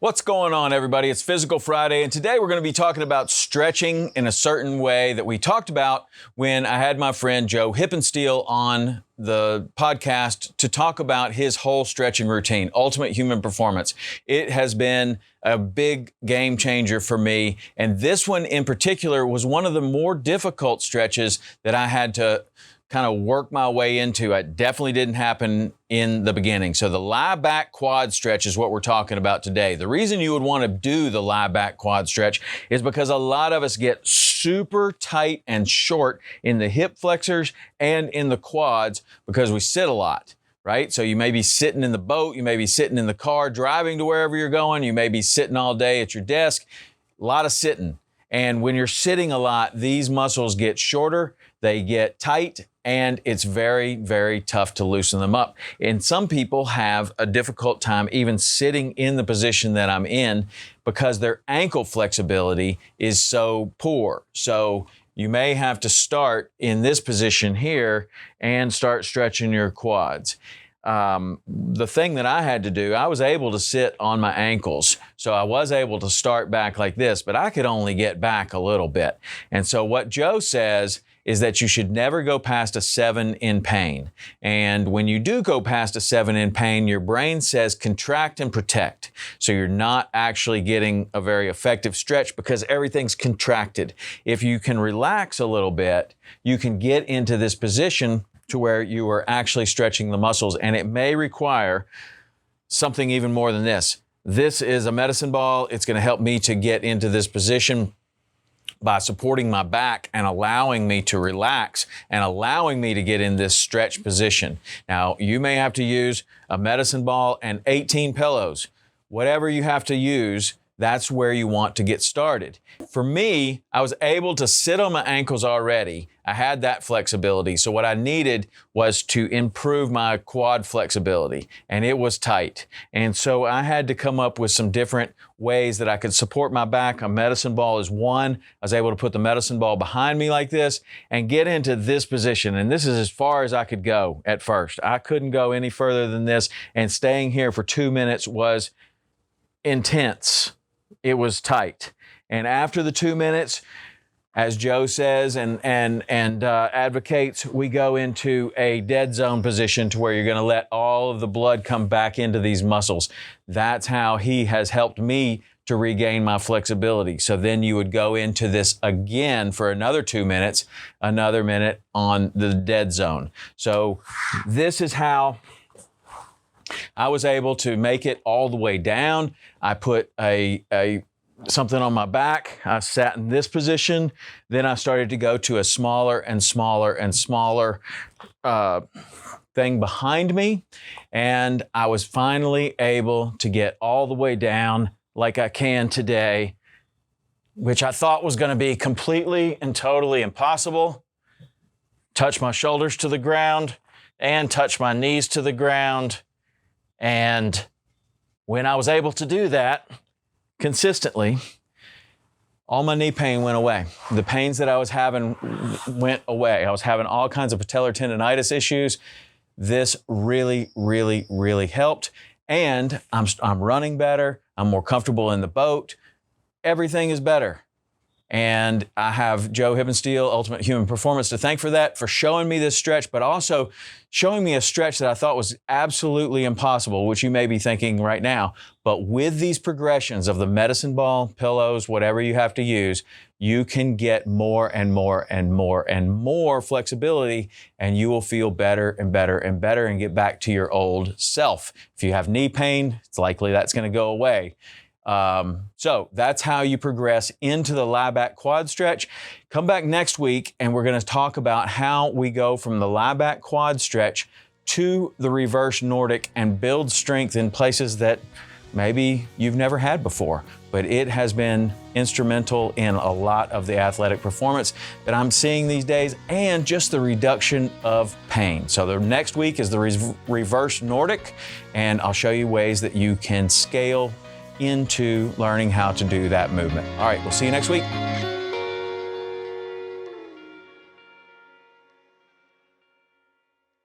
What's going on, everybody? It's Physical Friday, and today we're going to be talking about stretching in a certain way that we talked about when I had my friend Joe Hippensteel on the podcast to talk about his whole stretching routine, Ultimate Human Performance. It has been a big game changer for me, and this one in particular was one of the more difficult stretches that I had to kind of work my way into. It definitely didn't happen in the beginning. So the lie back quad stretch is what we're talking about today. The reason you would want to do the lie back quad stretch is because a lot of us get super tight and short in the hip flexors and in the quads because we sit a lot, right? So you may be sitting in the boat, you may be sitting in the car, driving to wherever you're going, you may be sitting all day at your desk, a lot of sitting. And when you're sitting a lot, these muscles get shorter, they get tight, and it's very, very tough to loosen them up. And some people have a difficult time even sitting in the position that I'm in because their ankle flexibility is so poor. So you may have to start in this position here and start stretching your quads. The thing that I had to do, I was able to sit on my ankles. So I was able to start back like this, but I could only get back a little bit. And so what Joe says is that you should never go past a 7 in pain. And when you do go past a 7 in pain, your brain says contract and protect. So you're not actually getting a very effective stretch because everything's contracted. If you can relax a little bit, you can get into this position to where you are actually stretching the muscles, and it may require something even more than this. This is a medicine ball. It's going to help me to get into this position by supporting my back and allowing me to relax and allowing me to get in this stretch position. Now, you may have to use a medicine ball and 18 pillows. Whatever you have to use, that's where you want to get started. For me, I was able to sit on my ankles already. I had that flexibility. So what I needed was to improve my quad flexibility, and it was tight. And so I had to come up with some different ways that I could support my back. A medicine ball is one. I was able to put the medicine ball behind me like this and get into this position. And this is as far as I could go at first. I couldn't go any further than this, and staying here for 2 minutes was intense. It was tight. And after the 2 minutes, as Joe says and advocates, we go into a dead zone position to where you're going to let all of the blood come back into these muscles. That's how he has helped me to regain my flexibility. So then you would go into this again for another 2 minutes, another minute on the dead zone. So this is how I was able to make it all the way down. I put something on my back. I sat in this position. Then I started to go to a smaller and smaller and smaller thing behind me. And I was finally able to get all the way down like I can today, which I thought was going to be completely and totally impossible. Touch my shoulders to the ground and touch my knees to the ground. And when I was able to do that consistently, all my knee pain went away. The pains that I was having went away. I was having all kinds of patellar tendinitis issues. This really, really, really helped. And I'm running better. I'm more comfortable in the boat. Everything is better. And I have Joe Hippensteel, Ultimate Human Performance, to thank for that, for showing me this stretch, but also showing me a stretch that I thought was absolutely impossible, which you may be thinking right now. But with these progressions of the medicine ball, pillows, whatever you have to use, you can get more and more and more and more flexibility, and you will feel better and better and better and get back to your old self. If you have knee pain, it's likely that's going to go away. So that's how you progress into the lie back quad stretch. Come back next week and we're going to talk about how we go from the lie back quad stretch to the reverse Nordic and build strength in places that maybe you've never had before, but it has been instrumental in a lot of the athletic performance that I'm seeing these days and just the reduction of pain. So the next week is the reverse Nordic, and I'll show you ways that you can scale into learning how to do that movement. All right, we'll see you next week.